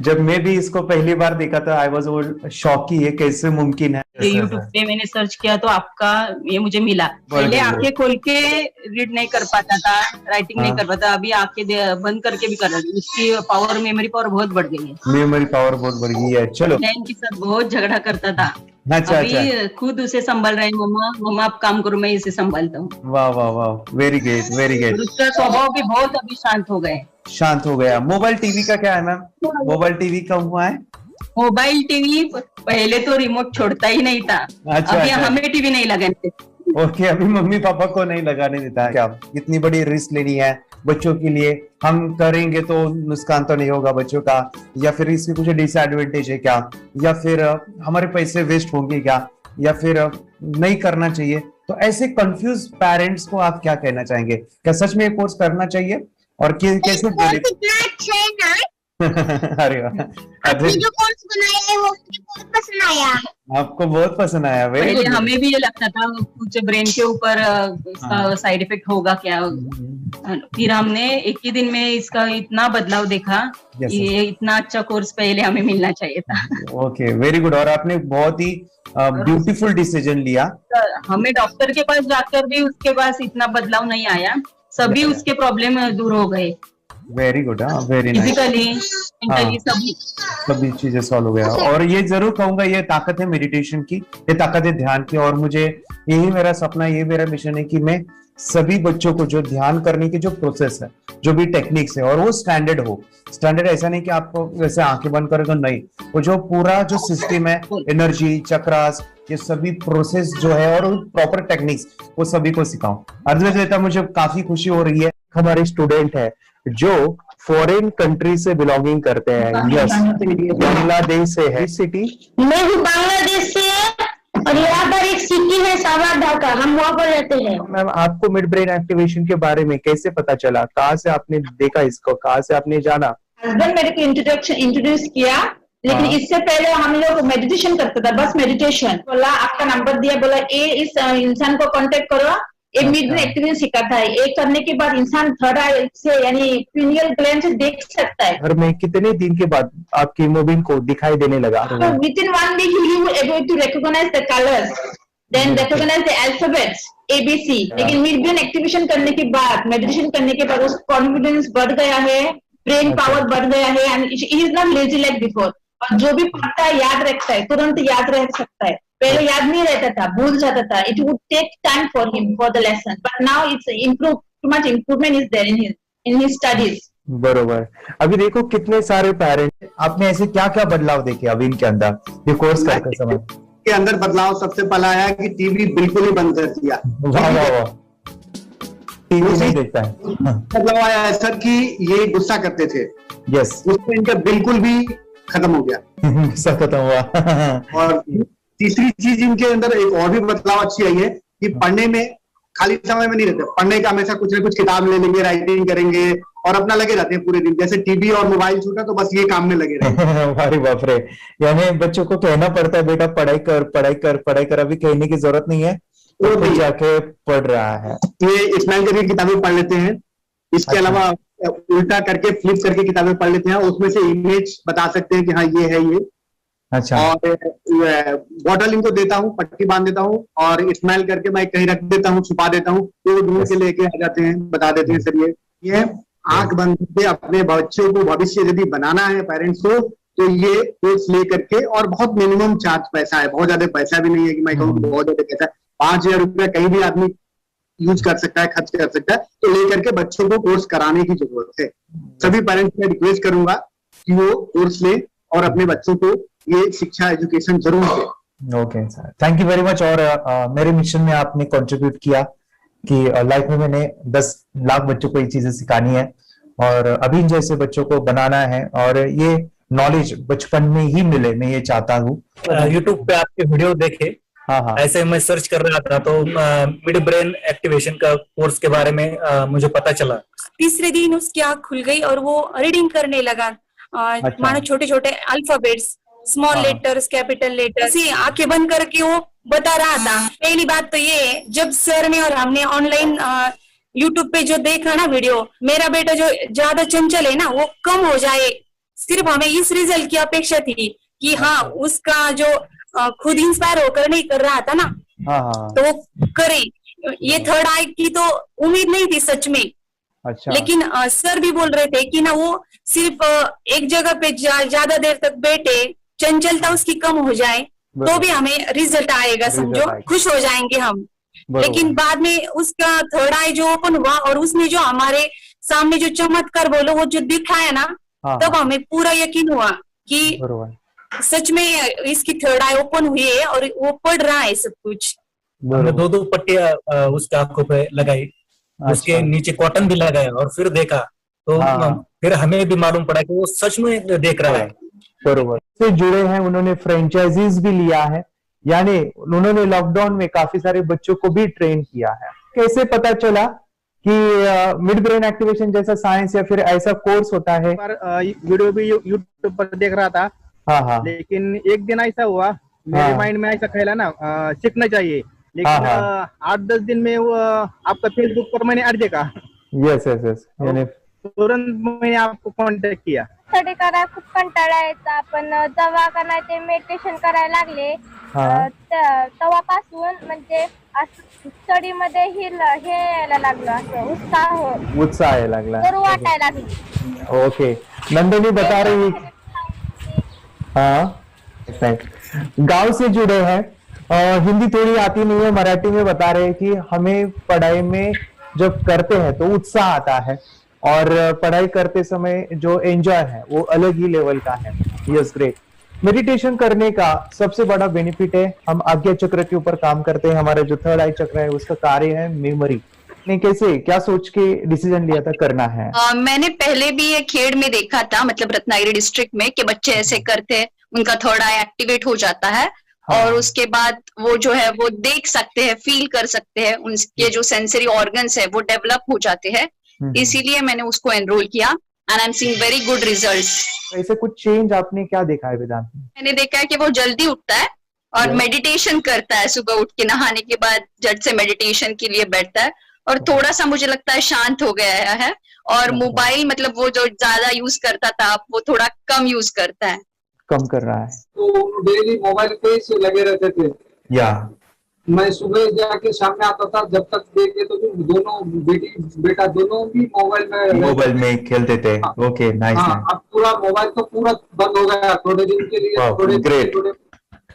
जब मैं भी इसको पहली बार देखा था, आई वाज शॉक कि ये कैसे मुमकिन है। यूट्यूब पे मैंने सर्च किया तो आपका ये मुझे मिला। पहले आंखें खोल के रीड नहीं कर पाता था, राइटिंग नहीं कर पाता, अभी आंखें बंद करके भी कर रहा है। उसकी पावर, मेमोरी पावर बहुत बढ़ गई है। मेमोरी पावर बहुत बढ़ गई है। चलो, के साथ बहुत झगड़ा करता था। अच्छा, अभी खुद उसे संभाल रहे हैं। मम्मा आप काम करो, मैं इसे संभालता हूँ। वाह वाह वाह, वेरी ग्रेट, वेरी ग्रेट। उसका स्वभाव भी बहुत अभी शांत हो गए। शांत हो गया। मोबाइल टीवी का क्या है मैम? मोबाइल टीवी का हुआ है? मोबाइल टीवी पहले तो रिमोट छोड़ता ही नहीं था। अच्छा, अभी हमें टीवी नहीं लगाने देते। ओके, अभी मम्मी पापा को नहीं लगाने देता है। क्या इतनी बड़ी रिस्क लेनी है बच्चों के लिए? हम करेंगे तो नुकसान तो नहीं होगा बच्चों का, या फिर इसकी कुछ डिसएडवांटेज है क्या, या फिर हमारे पैसे वेस्ट होंगे क्या, या फिर नहीं करना चाहिए? तो ऐसे कंफ्यूज पेरेंट्स को आप क्या कहना चाहेंगे? क्या सच में ये कोर्स करना चाहिए? और कैसे? कितना अच्छा है ना। अरे आपने जो कोर्स बनाया है वो मुझे बहुत पसंद आया। आपको बहुत पसंद आया? पहले हमें भी ये लगता था कुछ ब्रेन के ऊपर इसका साइड इफेक्ट होगा क्या। फिर हमने एक ही दिन में इसका इतना बदलाव देखा कि ये इतना अच्छा कोर्स पहले हमें मिलना चाहिए था। Okay, very good. और आपने बहुत ही ब्यूटीफुल डिसीजन लिया। हमें डॉक्टर के पास जाकर भी उसके पास इतना बदलाव नहीं आया, सभी उसके प्रॉब्लम दूर हो गए। Very good, very nice. Physically, mentally सभी चीजें सॉल्व हो गया। और ये जरूर कहूंगा, ये ताकत है मेडिटेशन की, ये ताकत है ध्यान की। और मुझे यही मेरा सपना, ये मेरा मिशन है कि मैं सभी बच्चों को जो ध्यान करने की जो प्रोसेस है, जो भी टेक्निक्स है, और वो स्टैंडर्ड हो। स्टैंडर्ड ऐसा नहीं कि आपको जैसे आंखें बंद करेगा, नहीं, वो जो पूरा जो सिस्टम है, एनर्जी चक्रास, ये सभी प्रोसेस जो है और प्रॉपर टेक्निक्स, वो सभी को सिखाऊं। अर्जुन, मुझे काफी खुशी हो रही है। हमारे स्टूडेंट है जो फॉरेन कंट्री से बिलोंगिंग करते हैं। यस, बांग्लादेश से है। सिटी मैं भी बांग्लादेश से और यहाँ पर एक सिटी है सावर ढाका, हम वहाँ पर रहते हैं। मैम, आपको मिड ब्रेन एक्टिवेशन के बारे में कैसे पता चला? कहाँ से आपने देखा इसको? कहाँ से आपने जाना? हस्बैंड मेरे को इंट्रोड्यूस किया, लेकिन इससे पहले हम लोग मेडिटेशन करते थे, बस मेडिटेशन। बोला आपका नंबर दिया, बोला ये इस इंसान को कांटेक्ट करो, ये मिड ब्रेन एक्टिवेशन सिखाता है। ये करने के बाद इंसान थर्ड आई से यानी पिनियल ग्लैंड से देख सकता है। घर में कितने दिन के बाद आपकी हीमोग्लोबिन को दिखाई देने लगा? With in 1 week you will able to recognize the colors, then recognize the alphabets ABC। लेकिन मिड ब्रेन एक्टिवेशन करने के बाद, मेडिटेशन करने के बाद उसका कॉन्फिडेंस बढ़ गया है, ब्रेन पावर बढ़ गया है, and he is not lazy like before. और जो भी पढ़ता है याद रखता है, तुरंत याद रह सकता है। पहले याद नहीं रहता था, भूल जाता था। It would take time for him for the lesson, but now it's improve, too much improvement is there in his studies. बरोबर। अभी देखो कितने सारे पेरेंट्स, आपने ऐसे क्या क्या बदलाव देखे अभी इनके अंदर ये कोर्स करते समय? के अंदर बदलाव सबसे पहला आया कि टीवी बिल्कुल ही बंद कर दिया। वाह वाह वाह, टीवी नहीं देखता है। बदलाव आया है सर कि ये गुस्सा करते थे। यस, उसमें इनका बिल्कुल भी खत्म हो गया। गुस्सा खत्म हुआ। और तीसरी चीज इनके अंदर एक और भी बदलाव अच्छी आई है कि पढ़ने में खाली समय में नहीं रहते, पढ़ने का हमेशा कुछ ना कुछ किताब ले लेंगे, राइटिंग करेंगे और अपना लगे रहते हैं पूरे दिन। जैसे टीवी और मोबाइल छूटा तो बस ये काम में लगे रहते। अरे बाप रे, यानी बच्चों को कहना पड़ता है बेटा पढ़ाई कर, पढ़ाई कर, पढ़ाई कर। अभी कहने की जरूरत नहीं है, वो भी जाके पढ़ रहा है। ये स्माइल करके किताबें पढ़ लेते हैं। इसके अलावा उल्टा करके, फ्लिप करके किताबें पढ़ लेते हैं, उसमें से इमेज बता सकते हैं कि हाँ ये है ये। अच्छा। और बॉटल इनको देता हूँ, पट्टी बांध देता हूँ और स्माइल करके मैं कहीं रख देता हूँ, छुपा देता हूँ, तो ढूंढ के लेके आ जाते हैं, बता देते हैं सर ये आंख बंद करके अपने बच्चों को भविष्य यदि बनाना है पेरेंट्स को, तो ये कोर्स ले करके, और बहुत मिनिमम चार्ज पैसा है, बहुत ज्यादा पैसा भी नहीं है कि मैं कहूँ बहुत ज्यादा पैसा है, 5,000 रुपया कहीं भी आदमी यूज कर सकता है, खर्च कर सकता है, तो लेकर के बच्चों को कोर्स कराने की जरूरत है। सभी पेरेंट्स में रिक्वेस्ट करूंगा कि वो कोर्स ले और अपने बच्चों को ये शिक्षा एजुकेशन जरूर दे। Okay sir, thank you very much. और मेरे मिशन में आपने कंट्रीब्यूट किया कि लाइफ में मैंने 10 लाख बच्चों को ये चीजें सिखानी है और अभी जैसे बच्चों को बनाना है और ये नॉलेज बचपन में ही मिले, मैं ये चाहता हूँ। यूट्यूब पे आपके वीडियो देखे, हाँ, ऐसे मैं सर्च कर रहा था तो मिड ब्रेन एक्टिवेशन का कोर्स के बारे में मुझे पता चला। तीसरे दिन उसकी आँख खुल गई और वो रीडिंग करने लगा। मानो छोटे छोटे alphabets, small letters, capital letters, आंखें बंद करके वो बता रहा था। पहली बात तो ये, जब सर ने और हमने ऑनलाइन यूट्यूब पे जो देखा ना वीडियो, मेरा बेटा जो ज्यादा चंचल है ना वो कम हो जाए, सिर्फ हमें इस रिजल्ट की अपेक्षा थी कि हाँ उसका जो खुद इंस्पायर होकर नहीं कर रहा था ना, तो वो करे। ये थर्ड आई की तो उम्मीद नहीं थी सच में। अच्छा। लेकिन सर भी बोल रहे थे कि ना वो सिर्फ एक जगह पे ज्यादा देर तक बैठे, चंचलता उसकी कम हो जाए तो भी हमें रिजल्ट आएगा, समझो खुश हो जाएंगे हम। लेकिन बाद में उसका थर्ड आई जो ओपन हुआ और उसने जो हमारे सामने जो चमत्कार बोलो वो जो दिखाया ना, तब हमें पूरा यकीन हुआ कि सच में इसकी थर्ड आई ओपन हुई है और वो पढ़ रहा है सब कुछ। हमने 2 पट्टियां उसके आंखों पे लगाई, उसके नीचे कॉटन भी लगाया और फिर देखा तो फिर हमें भी मालूम पड़ा कि वो सच में देख रहा है। बरोबर से जुड़े हैं, उन्होंने फ्रेंचाइजीज भी लिया है, यानी उन्होंने लॉकडाउन में काफी सारे बच्चों को भी ट्रेन किया है। कैसे पता चला कि मिड ब्रेन एक्टिवेशन जैसा साइंस या फिर ऐसा कोर्स होता है? वीडियो भी यूट्यूब पर देख रहा था, लेकिन एक दिन ऐसा हुआ मेरे माइंड में ऐसा ख्याल ना सीखना चाहिए, लेकिन 8-10 दिन में वो आपका फेसबुक पर मैंने ऐड देखा। यस यस यस, यानी तुरंत मैंने आपको कॉन्टॅक्ट किया। स्टडी करायला खूप कंटाळा यायचा, पण जेव्हा का नाही ते मेडिटेशन करायला लागले तेव्हापासून म्हणजे स्टडी मध्ये हे यायला लागलं, असं उत्साह यायला लागला, बरं वाटायला लागलं। ओके, नंदिनी बता रही, हाँ गांव से जुड़े हैं, हिंदी थोड़ी आती नहीं है, मराठी में बता रहे हैं कि हमें पढ़ाई में जब करते हैं तो उत्साह आता है और पढ़ाई करते समय जो एंजॉय है वो अलग ही लेवल का है। Yes, great. मेडिटेशन करने का सबसे बड़ा बेनिफिट है, हम आज्ञा चक्र के ऊपर काम करते हैं, हमारा जो थर्ड आई चक्र है उसका कार्य है मेमोरी। ने कैसे क्या सोच के डिसीजन लिया था करना है? मैंने पहले भी ये खेड़ में देखा था, मतलब रत्नागिरी डिस्ट्रिक्ट में, कि बच्चे ऐसे करते हैं, उनका थर्ड आई एक्टिवेट हो जाता है और उसके बाद वो जो है वो देख सकते हैं, फील कर सकते हैं, उनके जो सेंसरी ऑर्गन्स है वो डेवलप हो जाते हैं। इसीलिए मैंने उसको एनरोल किया and I am seeing very good results. ऐसे कुछ चेंज आपने क्या देखा है वेदांत में? मैंने देखा है कि वो जल्दी उठता है और मेडिटेशन करता है, सुबह उठ के नहाने के बाद झट से मेडिटेशन के लिए बैठता है और थोड़ा सा मुझे लगता है शांत हो गया है और मोबाइल मतलब वो जो ज्यादा यूज करता था वो थोड़ा कम यूज करता है, कम कर रहा है। तो डेली मोबाइल पे ही लगे रहते थे, या मैं सुबह जाके शाम में आता था, जब तक देखे तो दोनों बेटा दोनों भी मोबाइल में खेलते थे। Okay, nice. अब पूरा मोबाइल तो पूरा बंद हो गया थोड़े दिन के लिए। Great,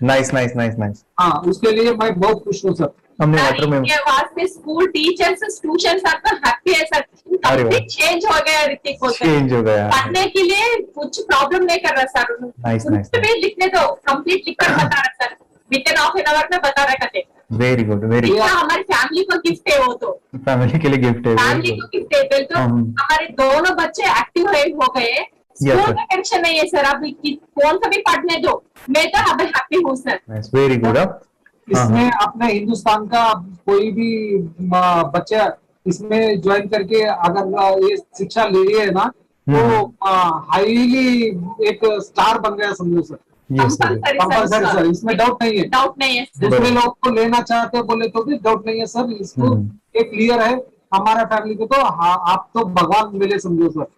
nice nice nice nice. हाँ, उसके लिए मैं बहुत खुश हूँ सर। हमने वाटर में वास्ते स्कूल टीचर्स स्टूडेंट्स आपका हैप्पी है सर, कंप्लीट चेंज हो गया ऋतिक को, चेंज हो गया, पढ़ने के लिए कुछ प्रॉब्लम नहीं कर रहा सर। Nice nice. लिखने दो, कंप्लीट लिखकर बता रहा sir, with in half an hour में बता रहा करते। Very good, very good. हमारी फैमिली को गिफ्ट है, वो तो फैमिली के लिए गिफ्ट है, फैमिली को गिफ्ट है। बिल्कुल, तो हमारे दोनों बच्चे एक्टिव हो गए, स्कूल का टेंशन नहीं है सर, अभी कौन सा भी पढ़ने दो, मैं तो अभी हैप्पी हूँ सर। Very good. इसमें अपने हिंदुस्तान का कोई भी बच्चा इसमें ज्वाइन करके अगर ये शिक्षा ले रही है ना तो हाईली एक स्टार बन गया समझो सर। कंपल्सरी सर, इसमें डाउट नहीं है, डाउट नहीं है। दूसरे लोग को लेना चाहते बोले तो भी डाउट नहीं है सर, इसको एक क्लियर है हमारा फैमिली को, तो आप तो भगवान मिले समझो सर।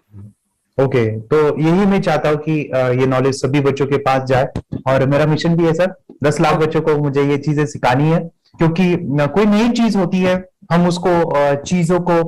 ओके, तो यही मैं चाहता हूँ कि ये नॉलेज सभी बच्चों के पास जाए और मेरा मिशन भी है सर, 10 लाख बच्चों को मुझे ये चीजें सिखानी है, क्योंकि कोई नई चीज होती है हम उसको चीजों को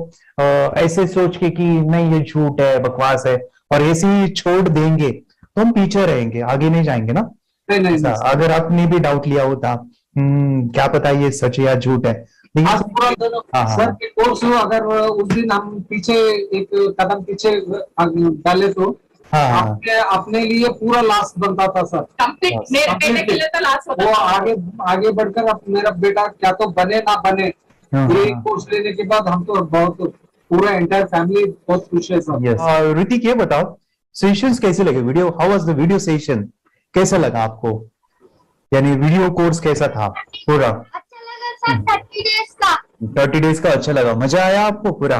ऐसे सोच के कि नहीं ये झूठ है, बकवास है और ऐसे ही छोड़ देंगे तो हम पीछे रहेंगे, आगे नहीं जाएंगे ना। नहीं, अगर आपने भी डाउट लिया होता क्या पता ये सच है या झूठ है, लेकिन आज पूरा सर के कोर्स हो, अगर उस दिन हम पीछे एक कदम पीछे डाले तो अपने लिए पूरा लास्ट बनता था सर। मेरे बेटे के लिए तो लास्ट होता वो था। आगे बढ़कर अब मेरा बेटा क्या तो बने ना बने, ये कोर्स लेने के बाद हम तो बहुत पूरा एंटायर फैमिली बहुत खुश है सर। ऋतिक ये बताओ सेशंस कैसे लगे, video how was the video session, कैसा लगा आपको, यानी वीडियो कोर्स कैसा था पूरा? अच्छा लगा सर, 30 डेज का। 30 डेज का अच्छा लगा, मजा आया आपको पूरा?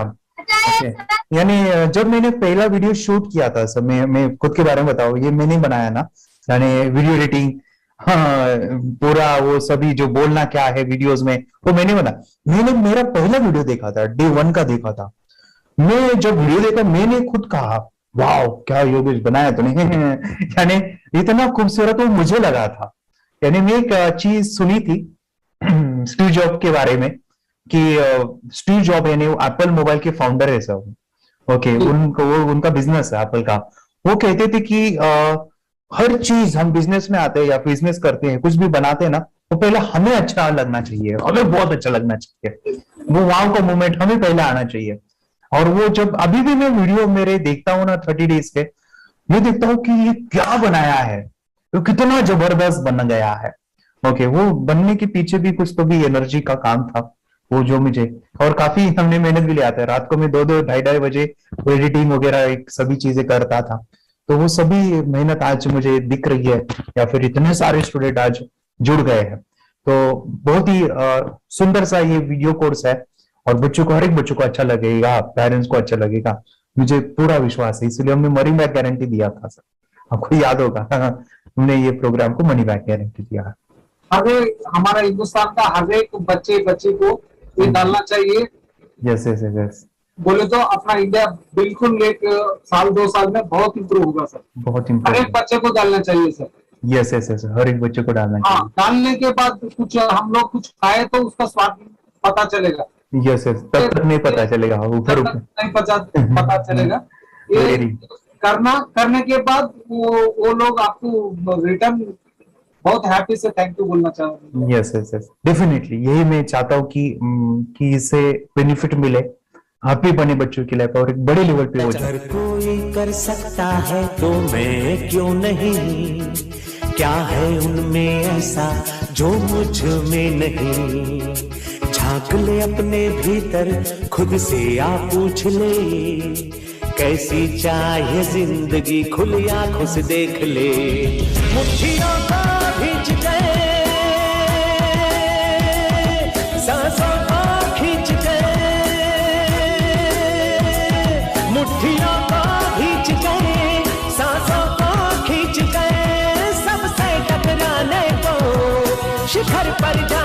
यानी जब मैंने पहला वीडियो शूट किया था सर, मैं खुद के बारे में बताऊं, ये मैंने बनाया ना, यानी वीडियो एडिटिंग, पूरा वो सभी जो बोलना क्या है वीडियोस में वो मैंने बना। मैंने मेरा पहला वीडियो देखा था, डे 1 का देखा था। मैं जब वीडियो देखा मैंने खुद कहा वाह क्या योगेश बनाया तूने यानी इतना खूबसूरत वो मुझे लगा था। यानी मैं एक चीज सुनी थी स्टीव जॉब के बारे में कि स्टीव जॉब यानी एप्पल मोबाइल के फाउंडर है सब, ओके, उनका बिजनेस है एप्पल का। वो कहते थे कि हर चीज हम बिजनेस में आते हैं या बिजनेस करते हैं, कुछ भी बनाते हैं ना, वो पहले हमें अच्छा लगना चाहिए, हमें बहुत अच्छा लगना चाहिए, वो वाव का मोमेंट हमें पहले आना चाहिए। और वो जब अभी भी मैं वीडियो मेरे देखता हूँ ना 30 डेज के, मैं देखता हूँ कि ये क्या बनाया है, तो कितना जबरदस्त बन गया है। ओके, वो बनने के पीछे भी कुछ तो भी एनर्जी का काम था वो, जो मुझे और काफी हमने मेहनत भी लिया था। रात को मैं 2-2, 2:30 बजे एडिटिंग वगैरह सभी चीजें करता था, तो वो सभी मेहनत आज मुझे दिख रही है, या फिर इतने सारे स्टूडेंट आज जुड़ गए हैं। तो बहुत ही सुंदर सा ये वीडियो कोर्स है और बच्चों को, हर एक बच्चों को अच्छा लगेगा, पेरेंट्स को अच्छा लगेगा, मुझे पूरा विश्वास है। इसलिए हमने मनी बैक गारंटी दिया था सर, आपको याद होगा हमने ये प्रोग्राम को मनी बैक गारंटी दिया है। हमारा हिंदुस्तान का हर एक बच्चे को ये डालना चाहिए। यस यस यस, बोले तो अपना इंडिया बिल्कुल एक साल 2 साल में बहुत इम्प्रूव होगा सर, बहुत हर इम्पोर्टेंट। एक बच्चे को डालना चाहिए सर। यस यस यस, हर एक बच्चे को डालना हाँ, डालने के बाद कुछ हम लोग कुछ खाए तो उसका स्वाद पता चलेगा। यस यस, तब तक नहीं पता चलेगा, ऊपर ऊपर नहीं पता चलेगा। ये करने के बाद वो लोग आपको रिटर्न बहुत हैप्पी से थैंक यू बोलना चाहूंगा। यस यस यस, डेफिनेटली यही मैं चाहता हूँ कि इससे बेनिफिट मिले, हैप्पी बने बच्चों की लाइफ और एक बड़े लेवल पे हो जाए। अगर कोई कर सकता है तो मैं क्यों नहीं, क्या है उनमें ऐसा जो मुझ में नहीं, झांक ले अपने भीतर खुद से आ पूछ ले, कैसी चाहे जिंदगी खुली आंखों से देख ले, मुट्ठियों को खींच गए, सांसों को खींच गए, मुट्ठियों को खींच गए, सांसों को खींच गए, सबसे टकराने को शिखर पर जा